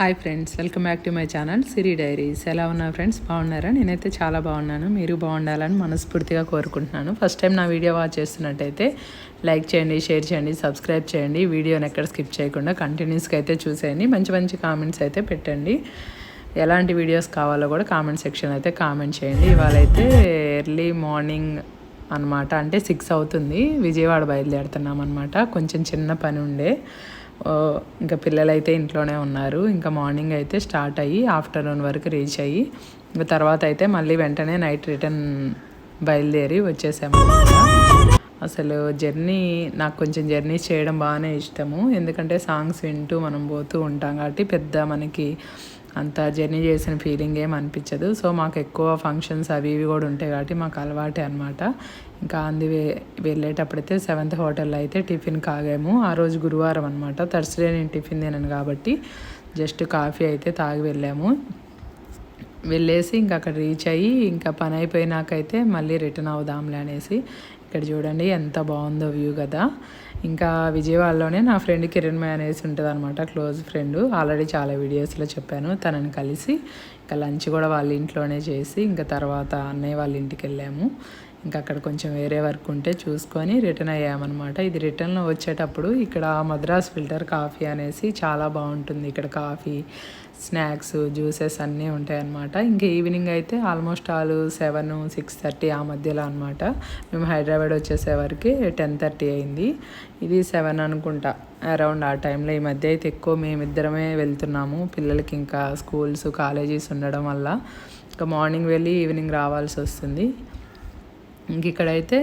Hi friends, welcome back to my channel Siri diaries. ఎలా ఉన్నారు friends? బాగున్నారా? నేనైతే చాలా బాగున్నాను. మీరు బాగుండాలని మనస్ఫూర్తిగా కోరుకుంటున్నాను. ఫస్ట్ టైం నా వీడియో వాచ్ చేస్తున్నట్టయితే లైక్ చేయండి, షేర్ చేయండి, సబ్స్క్రైబ్ చేయండి. వీడియోని ఎక్కడ స్కిప్ చేయకుండా కంటిన్యూస్గా అయితే చూసేయండి. మంచి మంచి కామెంట్స్ అయితే పెట్టండి. ఎలాంటి వీడియోస్ కావాలో కూడా కామెంట్ సెక్షన్ అయితే కామెంట్ చేయండి. ఇవాళ అయితే ఎర్లీ మార్నింగ్ అనమాట, అంటే 6 అవుతుంది. విజయవాడ బయలుదేరుతున్నాం అనమాట. కొంచెం చిన్న పని ఉండే, ఇంకా పిల్లలైతే ఇంట్లోనే ఉన్నారు. ఇంకా మార్నింగ్ అయితే స్టార్ట్ అయ్యి ఆఫ్టర్నూన్ వరకు రీచ్ అయ్యి ఇంకా తర్వాత అయితే మళ్ళీ వెంటనే నైట్ రిటర్న్ బయలుదేరి వచ్చేసాము. అసలు నాకు కొంచెం జర్నీ చేయడం బాగానే ఇష్టము. ఎందుకంటే సాంగ్స్ వింటూ మనం పోతూ ఉంటాం కాబట్టి పెద్ద మనకి అంత జర్నీ చేసిన ఫీలింగ్ ఏం అనిపించదు. సో మాకు ఎక్కువ ఫంక్షన్స్ అవి ఇవి కూడా ఉంటాయి కాబట్టి మాకు అలవాటే అనమాట. ఇంకా వెళ్ళేటప్పుడైతే 7th హోటల్లో అయితే టిఫిన్ కాగాము. ఆ రోజు గురువారం అనమాట. థర్స్డే నేను టిఫిన్ తినను కాబట్టి జస్ట్ కాఫీ అయితే తాగి వెళ్ళేసి ఇంకా అక్కడ రీచ్ అయ్యి ఇంకా పని అయిపోయినాకైతే మళ్ళీ రిటర్న్ అవుదాంలే అనేసి. ఇక్కడ చూడండి ఎంత బాగుందో వ్యూ కదా. ఇంకా విజయవాడలోనే నా ఫ్రెండ్ కిరణ్మయ్య అనేసి ఉంటుంది అనమాట, క్లోజ్ ఫ్రెండ్. ఆల్రెడీ చాలా వీడియోస్లో చెప్పాను. తనని కలిసి ఇంకా లంచ్ కూడా వాళ్ళ ఇంట్లోనే చేసి ఇంకా తర్వాత అన్నయ్య వాళ్ళ ఇంటికి వెళ్ళాము. ఇంకా అక్కడ కొంచెం వేరే వర్క్ ఉంటే చూసుకొని రిటర్న్ అయ్యామన్నమాట. ఇది రిటర్న్లో వచ్చేటప్పుడు ఇక్కడ మద్రాస్ ఫిల్టర్ కాఫీ అనేసి చాలా బాగుంటుంది. ఇక్కడ కాఫీ, స్నాక్స్, జ్యూసెస్ అన్నీ ఉంటాయన్నమాట. ఇంకా ఈవినింగ్ అయితే ఆల్మోస్ట్ 7, 6:30 ఆ మధ్యలో అనమాట. మేము హైదరాబాద్ వచ్చేసేవరకు 10:30 అయింది. ఇది 7 అనుకుంటా, అరౌండ్ ఆ టైంలో. ఈ మధ్య అయితే ఎక్కువ మేమిద్దరమే వెళ్తున్నాము. పిల్లలకి ఇంకా స్కూల్స్, కాలేజీస్ ఉండడం వల్ల ఇంకా మార్నింగ్ వెళ్ళి ఈవినింగ్ రావాల్సి వస్తుంది. ఇంక ఇక్కడైతే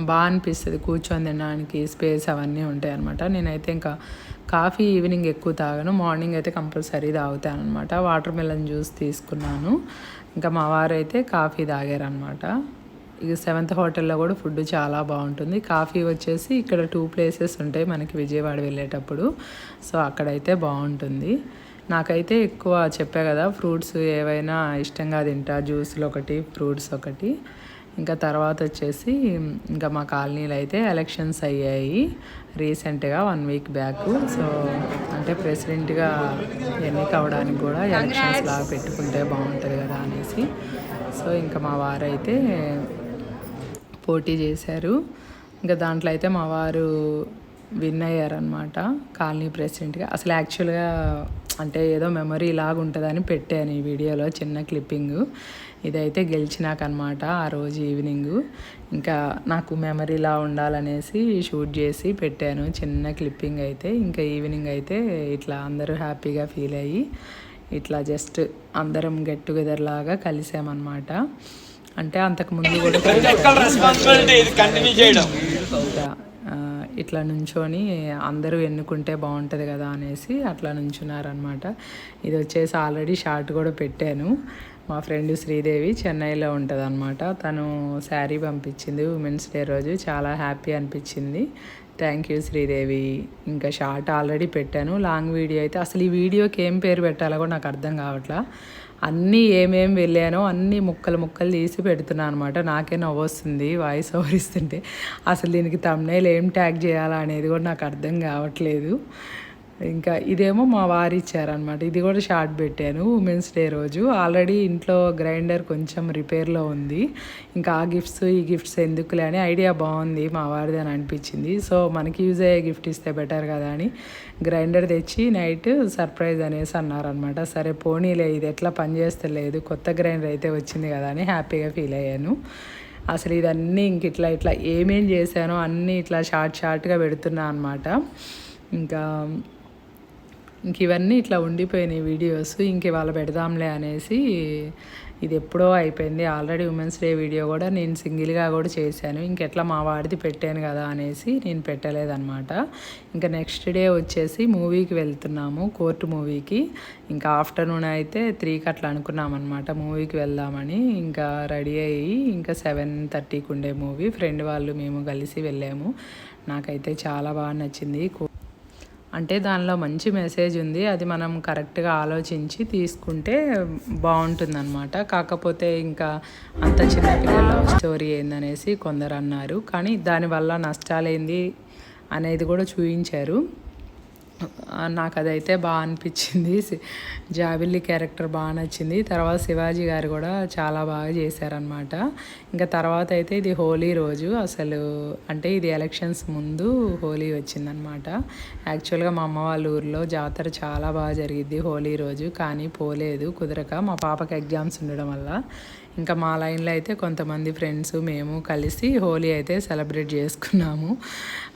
బాగా అనిపిస్తుంది కూర్చొని తినడానికి, స్పేస్ అవన్నీ ఉంటాయి అనమాట. నేనైతే ఇంకా కాఫీ ఈవినింగ్ ఎక్కువ తాగాను, మార్నింగ్ అయితే కంపల్సరీ తాగుతాను అనమాట. వాటర్ మెలన్ జ్యూస్ తీసుకున్నాను. ఇంకా మా వారు అయితే కాఫీ తాగారనమాట. ఇక 7th హోటల్లో కూడా ఫుడ్ చాలా బాగుంటుంది. కాఫీ వచ్చేసి ఇక్కడ 2 ప్లేసెస్ ఉంటాయి మనకి విజయవాడ వెళ్ళేటప్పుడు. సో అక్కడైతే బాగుంటుంది. నాకైతే ఎక్కువ చెప్పా కదా, ఫ్రూట్స్ ఏవైనా ఇష్టంగా తింటా. జ్యూస్లు ఒకటి, ఫ్రూట్స్ ఒకటి. ఇంకా తర్వాత వచ్చేసి ఇంకా మా కాలనీలో అయితే ఎలక్షన్స్ అయ్యాయి రీసెంట్గా 1 వీక్ బ్యాక్. సో అంటే ప్రెసిడెంట్గా ఎన్నిక అవ్వడానికి కూడా ఎలక్షన్స్ లాగా పెట్టుకుంటే బాగుంటుంది కదా అనేసి. సో ఇంకా మా వారు అయితే పోటీ చేశారు. ఇంకా దాంట్లో అయితే మా వారు విన్ అయ్యారనమాట కాలనీ ప్రెసిడెంట్గా. అసలు యాక్చువల్గా అంటే ఏదో మెమరీ లాగా ఉంటుందని పెట్టాను ఈ వీడియోలో చిన్న క్లిప్పింగు. ఇదైతే గెలిచినాకనమాట ఆ రోజు ఈవినింగు. ఇంకా నాకు మెమరీలా ఉండాలనేసి షూట్ చేసి పెట్టాను చిన్న క్లిప్పింగ్ అయితే. ఇంకా ఈవినింగ్ అయితే ఇట్లా అందరూ హ్యాపీగా ఫీల్ అయ్యి ఇట్లా జస్ట్ అందరం గెట్ టుగెదర్ లాగా కలిసామన్నమాట. అంటే అంతకుముందు కూడా ఇట్లా నుంచొని అందరూ ఎన్నుకుంటే బాగుంటుంది కదా అనేసి అట్లా నుంచున్నారనమాట. ఇది వచ్చేసి ఆల్రెడీ షార్ట్ కూడా పెట్టాను. మా ఫ్రెండ్ శ్రీదేవి చెన్నైలో ఉంటుంది అనమాట. తను శారీ పంపించింది ఉమెన్స్ డే రోజు. చాలా హ్యాపీ అనిపించింది. Thank you Sridevi. ఇంకా షార్ట్ ఆల్రెడీ పెట్టాను. లాంగ్ వీడియో అయితే అసలు ఈ వీడియోకి ఏం పేరు పెట్టాలో కూడా నాకు అర్థం కావట్లా. అన్నీ ఏమేమి వెళ్ళానో అన్నీ ముక్కలు తీసి పెడుతున్నాను అనమాట. నాకే నవ్వొస్తుంది వాయిస్ ఓవర్ ఇస్తుంటే. అసలు దీనికి థంబ్నెయిల్ ఏం ట్యాగ్ చేయాలా అనేది కూడా నాకు అర్థం కావట్లేదు. ఇంకా ఇదేమో మా వారు ఇచ్చారనమాట. ఇది కూడా షార్ట్ పెట్టాను ఉమెన్స్ డే రోజు. ఆల్రెడీ ఇంట్లో గ్రైండర్ కొంచెం రిపేర్లో ఉంది. ఇంకా ఆ గిఫ్ట్స్ ఈ గిఫ్ట్స్ ఎందుకులే అని ఐడియా బాగుంది మా వారిది అని అనిపించింది. సో మనకి యూజ్ అయ్యే గిఫ్ట్ ఇస్తే బెటర్ కదా అని గ్రైండర్ తెచ్చి నైట్ సర్ప్రైజ్ అనేసి అన్నారనమాట. సరే పోనీలే, ఇది ఎట్లా పనిచేస్తలేదు, కొత్త గ్రైండర్ అయితే వచ్చింది కదా అని హ్యాపీగా ఫీల్ అయ్యాను. అసలు ఇదన్నీ ఇంక ఇట్లా ఏమేం చేశానో అన్నీ ఇట్లా షార్ట్గా పెడుతున్నా అనమాట. ఇంకా ఇవన్నీ ఇట్లా ఉండిపోయినాయి వీడియోస్. ఇంక ఇవాళ పెడదాంలే అనేసి ఇది ఎప్పుడో అయిపోయింది. ఆల్రెడీ ఉమెన్స్ డే వీడియో కూడా నేను సింగిల్గా కూడా చేశాను. ఇంకెట్లా మా వాడిది పెట్టాను కదా అనేసి నేను పెట్టలేదన్నమాట. ఇంకా నెక్స్ట్ డే వచ్చేసి మూవీకి వెళ్తున్నాము, కోర్టు మూవీకి. ఇంకా ఆఫ్టర్నూన్ అయితే 3కి అట్లా అనుకున్నాం అనమాట మూవీకి వెళ్దామని. ఇంకా రెడీ అయ్యి ఇంకా 7:30కి ఉండే మూవీ. ఫ్రెండ్ వాళ్ళు మేము కలిసి వెళ్ళాము. నాకైతే చాలా బాగా నచ్చింది. అంటే దానిలో మంచి మెసేజ్ ఉంది. అది మనం కరెక్ట్గా ఆలోచించి తీసుకుంటే బాగుంటుందన్నమాట. కాకపోతే ఇంకా అంత చిన్నపిల్లల లవ్ స్టోరీ ఏందనేసి కొందరు అన్నారు. కానీ దానివల్ల నష్టాలేంది అనేది కూడా చూపించారు. నాకు అదైతే బాగా అనిపించింది. జాబిల్లి క్యారెక్టర్ బాగా నచ్చింది. తర్వాత శివాజీ గారు కూడా చాలా బాగా చేశారనమాట. ఇంకా తర్వాత అయితే ఇది హోలీ రోజు అసలు అంటే ఇది ఎలక్షన్స్ ముందు హోలీ వచ్చిందనమాట. యాక్చువల్గా మా అమ్మ వాళ్ళ ఊర్లో జాతర చాలా బాగా జరిగిద్ది హోలీ రోజు, కానీ పోలేదు కుదరక, మా పాపకి ఎగ్జామ్స్ ఉండడం వల్ల. ఇంకా మా లైన్లో అయితే కొంతమంది ఫ్రెండ్స్ మేము కలిసి హోలీ అయితే సెలబ్రేట్ చేసుకున్నాము.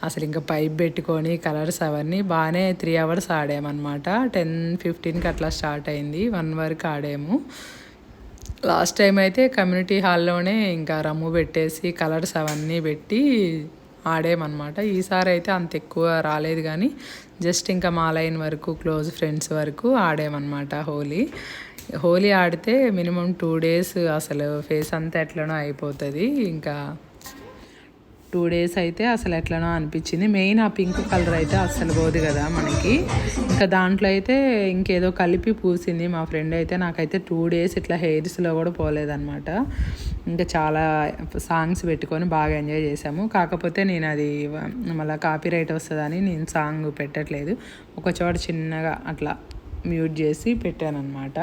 అసలు ఇంకా పైప్ పెట్టుకొని కలర్స్ అవన్నీ బాగానే 3 hours ఆడామన్నమాట. 10:15కి అట్లా స్టార్ట్ అయింది, 1 వరకు ఆడాము. లాస్ట్ టైం అయితే కమ్యూనిటీ హాల్లోనే ఇంకా రమ్ము పెట్టేసి కలర్స్ అవన్నీ పెట్టి ఆడామన్నమాట. ఈసారి అయితే అంత ఎక్కువ రాలేదు, కానీ జస్ట్ ఇంకా మా లైన్ వరకు క్లోజ్ ఫ్రెండ్స్ వరకు ఆడామన్నమాట హోలీ ఆడితే మినిమం 2 days అసలు ఫేస్ అంతా ఎట్లనో అయిపోతుంది. ఇంకా 2 days అయితే అసలు ఎట్లనో అనిపించింది. మెయిన్ ఆ పింక్ కలర్ అయితే అస్సలు పోదు కదా మనకి. ఇంకా దాంట్లో అయితే ఇంకేదో కలిపి పూసింది మా ఫ్రెండ్ అయితే. నాకైతే 2 days ఇట్లా హెయిర్స్లో కూడా పోలేదన్నమాట. ఇంకా చాలా సాంగ్స్ పెట్టుకొని బాగా ఎంజాయ్ చేసాము. కాకపోతే నేను అది మళ్ళీ కాపీరైట్ వస్తుందని నేను సాంగ్ పెట్టట్లేదు, ఒక చోట చిన్నగా అట్లా మ్యూట్ చేసి పెట్టానన్నమాట.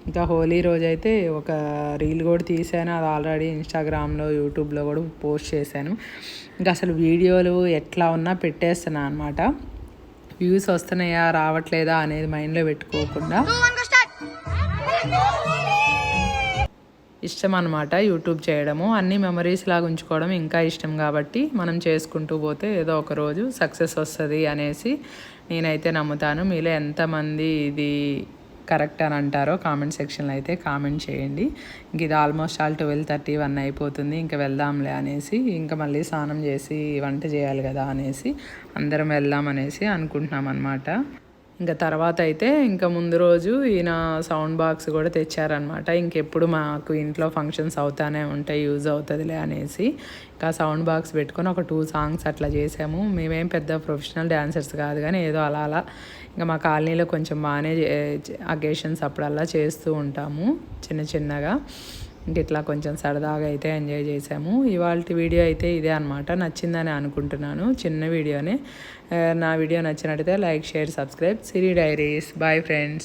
ఇంకా హోలీ రోజు అయితే ఒక రీల్ కూడా తీసాను, అది ఆల్రెడీ ఇన్స్టాగ్రామ్లో యూట్యూబ్లో కూడా పోస్ట్ చేశాను. ఇంకా అసలు వీడియోలు ఎట్లా ఉన్నా పెట్టేస్తాను అనమాట. వ్యూస్ వస్తున్నాయా రావట్లేదా అనేది మైండ్లో పెట్టుకోకుండా ఇష్టం అనమాట యూట్యూబ్ చేయడము. అన్ని మెమరీస్ లాగా ఉంచుకోవడం ఇంకా ఇష్టం కాబట్టి మనం చేసుకుంటూ పోతే ఏదో ఒక రోజు సక్సెస్ వస్తుంది అనేసి నేనైతే నమ్ముతాను. మీలో ఎంతమంది ఇది కరెక్ట్ అని అంటారో కామెంట్ సెక్షన్లో అయితే కామెంట్ చేయండి. ఇంక ఇది ఆల్మోస్ట్ 12:31 అయిపోతుంది. ఇంకా వెళ్దాంలే అనేసి ఇంకా మళ్ళీ స్నానం చేసి వంట చేయాలి కదా అనేసి అందరం వెళ్దాం అనేసి అనుకుంటున్నాం అనమాట. ఇంకా తర్వాత అయితే ఇంకా ముందు రోజు ఈయన సౌండ్ బాక్స్ కూడా తెచ్చారనమాట. ఇంకెప్పుడు మాకు ఇంట్లో ఫంక్షన్స్ అవుతానే ఉంటాయి, యూజ్ అవుతుందిలే అనేసి ఇంకా సౌండ్ బాక్స్ పెట్టుకొని ఒక 2 songs అట్లా చేసాము. మేమేం పెద్ద ప్రొఫెషనల్ డ్యాన్సర్స్ కాదు, కానీ ఏదో అలా ఇంకా మా కాలనీలో కొంచెం బాగానే అకేషన్స్ అప్పుడల్లా చేస్తూ ఉంటాము చిన్నగా. ఇంక ఇట్లా కొంచెం సరదాగా అయితే ఎంజాయ్ చేసాము. ఇవాళ వీడియో అయితే ఇదే అనమాట. నచ్చిందని అనుకుంటున్నాను, చిన్న వీడియోనే. నా వీడియో నచ్చినట్టయితే like, share, subscribe. Siri diaries. Boy friends.